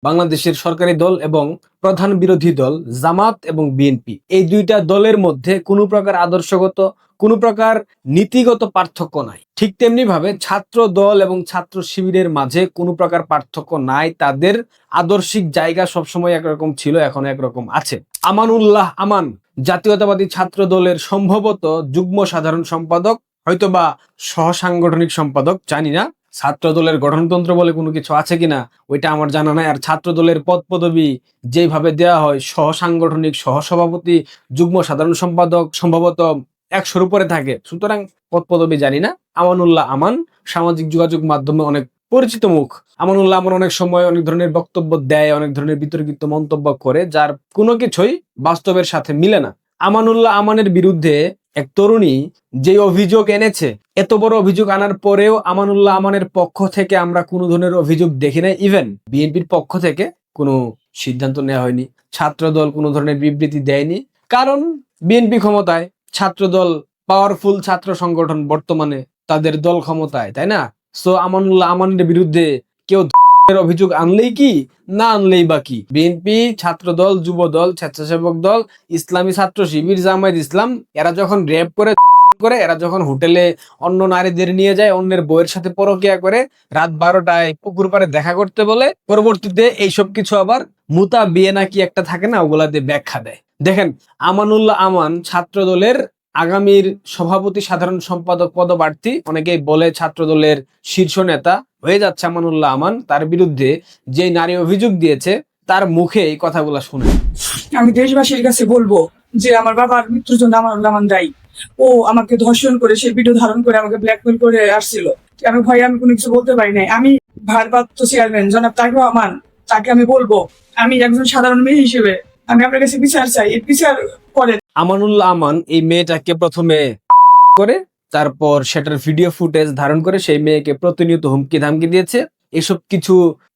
বাংলাদেশের সরকারি দল এবং প্রধান বিরোধী দল জামাত এবং বিএনপি, এই দুইটা দলের মধ্যে কোনো প্রকার আদর্শগত, কোনো প্রকার নীতিগত পার্থক্য নাই। ঠিক তেমনি ভাবে ছাত্র দল এবং ছাত্র শিবিরের মাঝে কোনো প্রকার পার্থক্য নাই। তাদের আদর্শিক জায়গা সবসময় একরকম ছিল, এখন একরকম আছে। আমানুল্লাহ আমান জাতীয়তাবাদী ছাত্র দলের সম্ভবত যুগ্ম সাধারণ সম্পাদক, হয়তোবা সহসাংগঠনিক সম্পাদক, জানি না। ছাত্র দলের গঠনতন্ত্র বলে কোনো কিছু আছে কিনা ওইটা আমার জানা নাই। আর ছাত্র দলের পদ পদবি যেভাবে দেওয়া হয়, সহসাংগঠনিক, সহসভাপতি, যুগ্ম সাধারণ সম্পাদক, সম্ভবত 100-র উপরে থাকে। সুতরাং পদ পদবি জানি না। আমানুল্লাহ আমান সামাজিক যোগাযোগ মাধ্যমে অনেক পরিচিত মুখ। আমানুল্লাহ আমান অনেক সময় অনেক ধরনের বক্তব্য দেয়, অনেক ধরনের বিতর্কিত মন্তব্য করে, যার কোনো কিছুই বাস্তবের সাথে মিলে না। আমানুল্লাহ আমানের বিরুদ্ধে এক তরুণী যে অভিযোগ এনেছে, এত বড় অভিযোগ আনার পরেও আমানুল্লাহ আমানের পক্ষ থেকে আমরা কোনো ধরনের অভিযোগ দেখি না। ইভেন বিএনপির পক্ষ থেকে কোনো সিদ্ধান্ত নেওয়া হয়নি, ছাত্রদল কোনো ধরনের বিবৃতি দেয়নি। কারণ বিএনপি ক্ষমতায়, ছাত্রদল পাওয়ারফুল ছাত্র সংগঠন, বর্তমানে তাদের দল ক্ষমতায়, তাই না? সো আমানুল্লাহ আমানের বিরুদ্ধে কেউ অভিযোগ আনলেই কি, না আনলেই বা কি? বিএনপি, ছাত্রদল, যুবদল, স্বেচ্ছাসেবক দল, ইসলামী ছাত্র শিবির, জামায়াত ইসলাম, এরা যখন রেপ করে, এরা যখন হোটেলে অন্য নারীদের নিয়ে যায়, অন্যের বউয়ের সাথে পরকিয়া করে, রাত 12টায় পুকুর পাড়ে দেখা করতে বলে, পরবর্তীতে এইসব কিছু আবার মুতা বিয়ে নাকি একটা থাকে না, ওগুলাতে ব্যাখ্যা দেয়। দেখেন, আমানুল্লাহ আমান ছাত্র দলের আগামীর সভাপতি সাধারণ সম্পাদক পদপ্রার্থী, অনেকেই বলে ছাত্র দলের শীর্ষ নেতা হয়ে যাচ্ছে আমানুল্লাহ আমান। তার বিরুদ্ধে যে নারী অভিযোগ দিয়েছে, তার মুখে এই কথাগুলো শুনে আমি দেশবাসীর কাছে বলবো যে আমার বাবার মৃত্যুর জন্য আমানুল্লাহ আমান দায়ী। ও আমাকে ধর্ষণ করে, সেই ভিডিও ধারণ করে আমাকে ব্ল্যাকমেল করে আসছিল। আমি ভয়ে আমি কোনো কিছু বলতে পারি নাই। আমি ভারপ্রাপ্ত চেয়ারম্যান জনাব তারেক রহমান, তাকে আমি বলবো, আমি একজন সাধারণ মেয়ে হিসেবে আমি আপনার কাছে বিচার চাই, এই বিচার করেন। আমানুল্লাহ আমান এই মেয়েটাকে প্রথমে করে, তারপর সেটার ভিডিও ফুটেজ ধারণ করে সেই মেয়েকে প্রতিনিয়ত হুমকি ধামকি দিয়েছে। এসব কিছু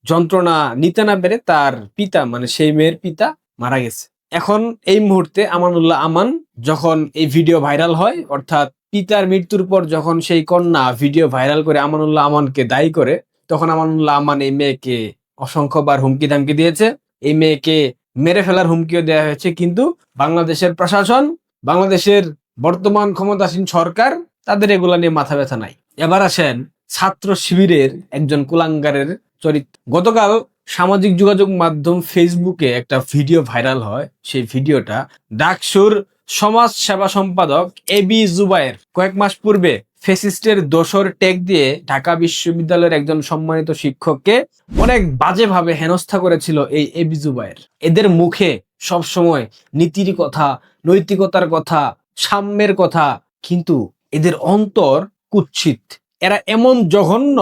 যন্ত্রণা নিতে না পেরে তার পিতা, মানে সেই মেয়ের পিতা, মারা গেছে। এখন এই মুহূর্তে আমানুল্লাহ আমান যখন এই ভিডিও ভাইরাল হয়, অর্থাৎ পিতার মৃত্যুর পর যখন সেই কন্যা ভিডিও ভাইরাল করে আমানুল্লাহ আমানকে দায়ী করে, তখন আমানুল্লাহ আমান এই মেয়েকে অসংখ্যবার হুমকি ধামকি দিয়েছে। এই মেয়েকে মেরে ফেলার হুমকিও দেওয়া হয়েছে। কিন্তু বাংলাদেশের প্রশাসন, বাংলাদেশের বর্তমান ক্ষমতাসীন সরকার, তাদের এগুলা নিয়ে মাথা ব্যথা নাই। এবার আসেন ছাত্র শিবিরের একজন কুলাঙ্গারের চরিত্র। গতকাল সামাজিক যোগাযোগ মাধ্যম ফেসবুকে একটা ভিডিও ভাইরাল হয়। সেই ভিডিওটা ডাকসুর সমাজ সেবা সম্পাদক এবি জুবায়ের কয়েক মাস পূর্বে ফেসিস্টের দোসর ট্যাগ দিয়ে ঢাকা বিশ্ববিদ্যালয়ের একজন সম্মানিত শিক্ষককে অনেক বাজেভাবে হেনস্থা করেছিল এই এবি জুবায়ের। এদের মুখে সবসময় নীতির কথা, নৈতিকতার কথা, সাম্যের কথা, কিন্তু এদের অন্তর কুৎসিত। এরা এমন জঘন্য,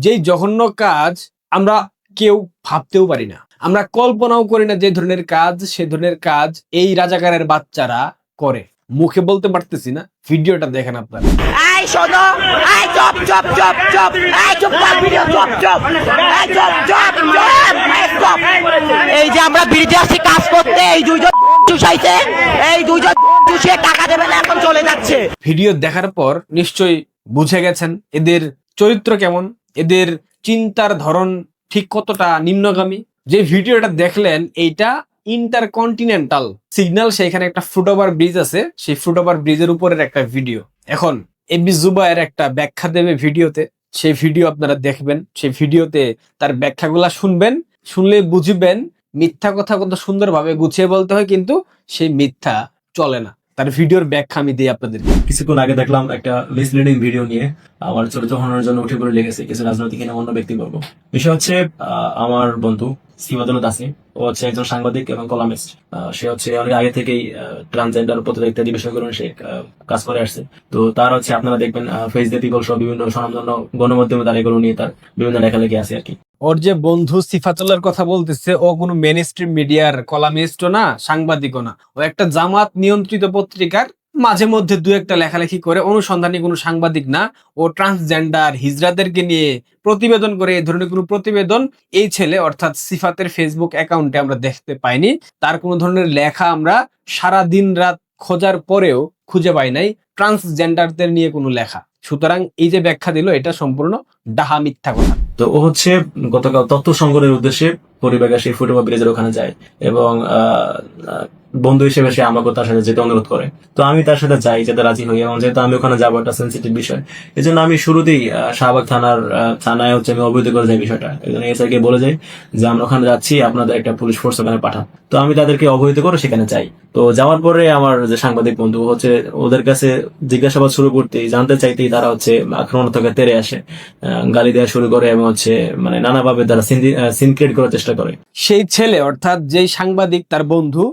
যেই জঘন্য কাজ আমরা কেউ ভাবতেও পারি না, আমরা কল্পনাও করি না যে ধরনের কাজ, সে ধরনের কাজ এই রাজাকারের বাচ্চারা করে। মুখে বলতে পারতেছি না, ভিডিওটা দেখেন আপনারা। এই শোনো, এই চুপ চুপ চুপ চুপ, এই চুপ কর ভিডিও, চুপ চুপ, এই চুপ চুপ চুপ, এই চুপ। এই যে আমরা বিরুদ্ধে আসছি কাজ করতে, এই দুইজন চুষাইছে, এই দুইজন চুষিয়ে টাকা দেবে না, এখন চলে যাচ্ছে। ভিডিও দেখার পর নিশ্চয়ই বুঝে গেছেন এদের চরিত্র কেমন, এদের চিন্তার ধরন ঠিক কতটা নিম্নগামী। যে ভিডিওটা দেখলেন, এইটা ইন্টারকন্টিনেন্টাল সিগন্যাল, সেখানে একটা ফুটওভার ব্রিজ আছে, সেই ফুটওভার ব্রিজের উপরের একটা ভিডিও। এখন এবি জুবায়ের একটা ব্যাখ্যা দেবে ভিডিওতে, সেই ভিডিও আপনারা দেখবেন। সেই ভিডিওতে তার ব্যাখ্যাগুলা শুনবেন, শুনলে বুঝবেন মিথ্যা কথা কত সুন্দরভাবে গুছিয়ে বলতে হয়, কিন্তু সেই মিথ্যা চলে না। তার ভিডিওর ব্যাখ্যা আমি দিই আপনাদের। কিছুক্ষণ আগে দেখলাম একটা মিসলিডিং ভিডিও নিয়ে আমার চরিত্র হনার জন্য উঠে পড়ে লেগেছে কিছু রাজনৈতিক অন্য ব্যক্তিবর্গ। বিষয় হচ্ছে আমার বন্ধু সিফাতুল দাসি, ও হচ্ছে একজন সাংবাদিক এবং কলামিস্ট। সে হচ্ছে অনেক আগে থেকেই ট্রান্সজেন্ডার প্রতি ইত্যাদি বিষয়গুলো সে কাজ করে আসছে। তো তার হচ্ছে আপনারা দেখবেন ফেস দ্য পিপল সহ বিভিন্ন স্বনামধন্য গণমাধ্যমে তার এগুলো নিয়ে তার বিভিন্ন লেখালেখি আছে আর কি। ওর যে বন্ধু সিফাতুল্লাহর কথা বলতেছে, ও কোনো মেইন স্ট্রিম মিডিয়ার কলামিস্টও না, সাংবাদিকও না। ও একটা জামাত নিয়ন্ত্রিত পত্রিকার মাঝে মধ্যে দু একটা লেখালেখি করে, অনুসন্ধানী কোনো সাংবাদিক না। ও ট্রান্সজেন্ডার হিজড়াদেরকে নিয়ে প্রতিবেদন করে। এই ধরনের কোনো প্রতিবেদন এই ছেলে, অর্থাৎ সিফাতের ফেসবুক অ্যাকাউন্টে আমরা দেখতে পাইনি। তার কোনো ধরনের লেখা আমরা সারা দিন রাত খোঁজার পরেও খুঁজে পাই নাই ট্রান্সজেন্ডারদের নিয়ে কোনো লেখা। সুতরাং এই যে ব্যাখ্যা দিল, এটা সম্পূর্ণ ডাহা মিথ্যা কথা। তো ও হচ্ছে গতকাল তথ্য সংগ্রহের উদ্দেশ্যে পরিবারের সেই ফুটওভার ব্রিজের ওখানে যায় এবং বন্ধু হিসেবে সে আমাকে তার সাথে যেতে অনুরোধ করে। তো আমি তার সাথে যাই, যেতে রাজি হই, এবং যেহেতু আমি ওখানে যাবো একটা সেন্সিটিভ বিষয়, এই জন্য আমি শুরুতেই শাহবাগ থানায় হচ্ছে আমি অবহিত করে যাই বিষয়টা। একজন এসআই কে বলে যাই যে আমরা ওখানে যাচ্ছি, আপনাদের একটা পুলিশ ফোর্স ওখানে পাঠান। তো আমি তাদেরকে অবহিত করে সেখানে যাই। তো যাওয়ার পরে আমার যে সাংবাদিক বন্ধু হচ্ছে ওদের কাছে জিজ্ঞাসাবাদ শুরু করতেই, জানতে চাইতেই তারা হচ্ছে আক্রমণাত্মক তেড়ে আসে, গালি দেওয়া শুরু করে এবং হচ্ছে মানে নানাভাবে তারা সিন ক্রিয়েট করার চেষ্টা করে। সেই ছেলে অর্থাৎ যেই সাংবাদিক তার বন্ধু,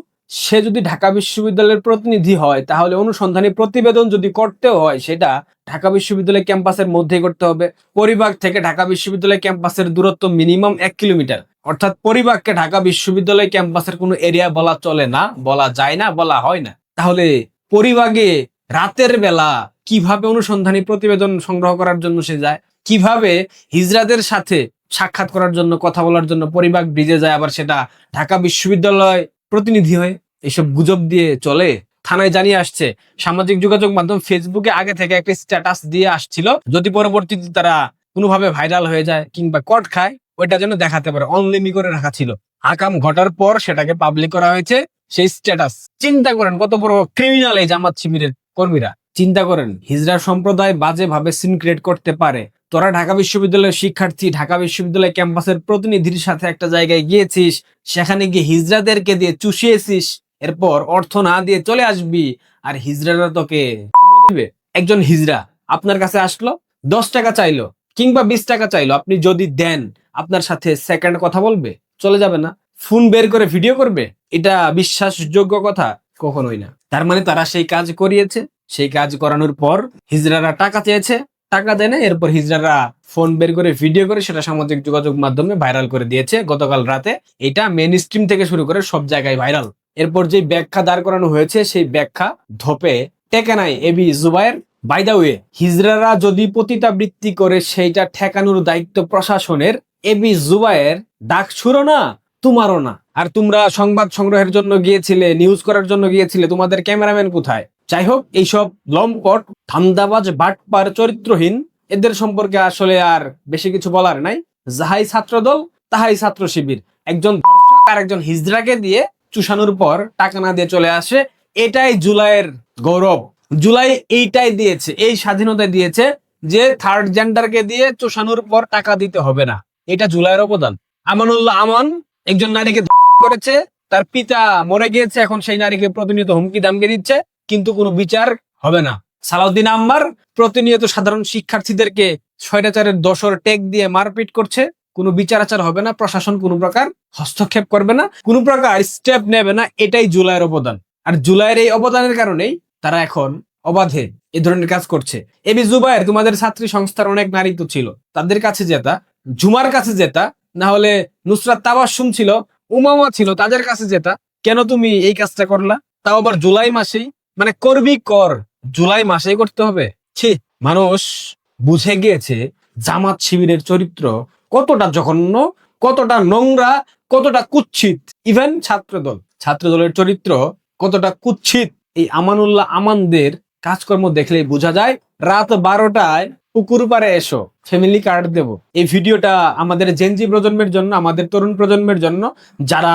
সে যদি ঢাকা বিশ্ববিদ্যালয়ের প্রতিনিধি হয় তাহলে অনুসন্ধানী প্রতিবেদন যদি করতেও হয় সেটা ঢাকা বিশ্ববিদ্যালয় ক্যাম্পাসের মধ্যেই করতে হবে। পরিবাগ থেকে ঢাকা বিশ্ববিদ্যালয় ক্যাম্পাসের দূরত্ব মিনিমাম 1 কিলোমিটার, অর্থাৎ পরিবাগকে ঢাকা বিশ্ববিদ্যালয় ক্যাম্পাসের কোনো এরিয়া বলা চলে না, বলা যায় না, বলা হয় না। তাহলে পরিবাগে রাতের বেলা কিভাবে অনুসন্ধানী প্রতিবেদন সংগ্রহ করার জন্য সে যায়, কিভাবে হিজড়াদের সাথে সাক্ষাৎ করার জন্য, কথা বলার জন্য পরিবাগ ব্রিজে যায়, আবার সেটা ঢাকা বিশ্ববিদ্যালয় প্রতিনিধি হয়ে? এসব গুজব দিয়ে চলে। থানায় জানিয়ে আসছে, সামাজিক যোগাযোগ মাধ্যম ফেসবুকে আগে থেকে একটা স্ট্যাটাস দিয়ে আসছিল, যদি পরবর্তীতে তারা কোনোভাবে ভাইরাল হয়ে যায় কিংবা কট খায় ওইটা যেন দেখাতে পারে, অনলিমি করে রাখা ছিল। আকাম ঘটার পর সেটাকে পাবলিক করা হয়েছে সেই স্ট্যাটাস। চিন্তা করেন কত বড় ক্রিমিনাল এই জামাত শিবিরের কর্মীরা। চিন্তা করেন হিজড়া সম্প্রদায় বাজে ভাবে সিন ক্রিয়েট করতে পারে। তোরা ঢাকা বিশ্ববিদ্যালয়ের শিক্ষার্থী, ঢাকা বিশ্ববিদ্যালয় ক্যাম্পাসের প্রতিনিধির সাথে একটা জায়গায় গিয়েছিস, সেখানে গিয়ে হিজড়াদেরকে দিয়ে চুষিয়েছিস, এরপর অর্থ না দিয়ে চলে আসবি, আর হিজড়ারা তোকে চুমো দিবে। একজন হিজড়া আপনার কাছে আসলো, 10 টাকা চাইলো কিংবা 20 টাকা চাইলো, আপনি যদি দেন আপনার সাথে সেকেন্ড কথা বলবে? চলে যাবে না? ফোন বের করে ভিডিও করবে? এটা বিশ্বাসযোগ্য কথা? কখনোই না। তার মানে তারা সেই কাজ করিয়েছে, সেই কাজ করানোর পর হিজড়ারা টাকা চেয়েছে, টাকা দেয় না, এরপর হিজড়ারা ফোন বের করে ভিডিও করে সেটা সামাজিক যোগাযোগ মাধ্যমে ভাইরাল করে দিয়েছে গতকাল রাতে। এটা মেইন স্ট্রিম থেকে শুরু করে সব জায়গায় ভাইরাল। এরপর যে ব্যাখ্যা দাঁড় করানো হয়েছে সেই ব্যাখ্যা ধোপে টেকে নাই AB Zubair. By the way, হিজড়ারা যদি পতিতাবৃত্তি করে সেইটা ঠেকানোর দায়িত্ব প্রশাসনের। এবি জুবায়ের ডাক ছুড়ো না, তোমারও না। আর তোমরা সংবাদ সংগ্রহের জন্য গিয়েছিলে, নিউজ করার জন্য গিয়েছিলে, তোমাদের ক্যামেরাম্যান কোথায়? যাই হোক, এইসব লম্পট, ধান্দাবাজ, বাটপার, চরিত্রহীন এদের সম্পর্কে আসলে আর বেশি কিছু বলার নাই। যাহাই ছাত্রদল তাহাই ছাত্র শিবির। একজন ধর্ষক আর একজন হিজড়াকে দিয়ে চুষানোর পর টাকা না দিয়ে চলে আসে, এটাই জুলাইয়ের গৌরব। জুলাই এইটাই দিয়েছে, এই স্বাধীনতা দিয়েছে যে থার্ড জেন্ডারকে দিয়ে চুষানোর পর টাকা দিতে হবে না। এটা জুলাইয়ের অবদান। আমানুল্লাহ আমান একজন নারীকে ধর্ষণ করেছে, তার পিতা মরে গিয়েছে, এখন সেই নারীকে প্রতিনিয়ত হুমকি দামকে দিচ্ছে, কিন্তু কোনো বিচার হবে না। সালাউদ্দিন আম্মার প্রতিনিয়ত সাধারণ শিক্ষার্থীদেরকে স্বৈরাচারের দোসর টেক দিয়ে মারপিট করছে, কোনো বিচার আচার হবে না, প্রশাসন কোনো প্রকার হস্তক্ষেপ করবে না, কোনো প্রকার স্টেপ নেবে না। এটাই জুলাইয়ের অবদান। আর জুলাইয়ের এই অবদানের কারণেই তারা এখন অবাধে এই ধরনের কাজ করছে। এবি জুবায়ের, তোমাদের ছাত্রী সংস্থার অনেক নারী তো ছিল, তাদের কাছে যেতা, ঝুমার কাছে যেতা, না হলে নুসরাত তাবাসসুম ছিল, উমামা ছিল, তাদের কাছে যেতা। কেন তুমি এই কাজটা করলা? তাও আবার জুলাই মাসেই। মানে করবি কর, জুলাই মাসেই করতে হবে? ছি, মানুষ বুঝে গিয়েছে জামাত শিবিরের চরিত্র কতটা জঘন্য, কতটা নোংরা, কতটা কুৎসিত। ইভেন ছাত্রদলের চরিত্র কতটা কুৎসিত এই আমানুল্লাহ আমানদের কাজকর্ম দেখলেই বোঝা যায়। রাত 12টায় পুকুর পাড়ে এসো, ফ্যামিলি কার্ড দেব। এই ভিডিওটা আমাদের জেনজি প্রজন্মের জন্য, আমাদের তরুণ প্রজন্মের জন্য, যারা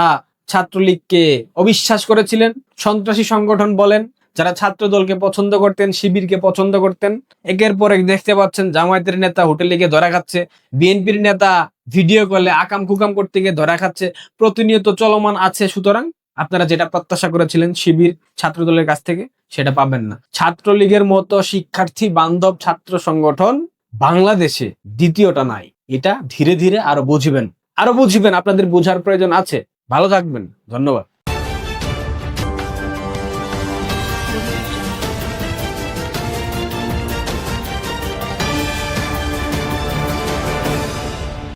ছাত্রলীগকে অবিশ্বাস করেছিলেন, সন্ত্রাসী সংগঠন বলেন, যারা ছাত্র দলকে পছন্দ করতেন, শিবিরকে পছন্দ করতেন, একের পর এক দেখতে পাচ্ছেন জামায়াতের নেতা হোটেলে গিয়ে ধরা খাচ্ছে, বিএনপির নেতা ভিডিও কলে আকাম কুকাম করতে গিয়ে ধরা খাচ্ছে, প্রতিনিয়ত চলমান আছে। সুতরাং আপনারা যেটা প্রত্যাশা করেছিলেন শিবির ছাত্র দলের কাছ থেকে, সেটা পাবেন না। ছাত্রলীগের মতো শিক্ষার্থী বান্ধব ছাত্র সংগঠন বাংলাদেশে দ্বিতীয়টা নাই। এটা ধীরে ধীরে আরো বুঝবেন, আপনাদের বোঝার প্রয়োজন আছে। ভালো থাকবেন, ধন্যবাদ।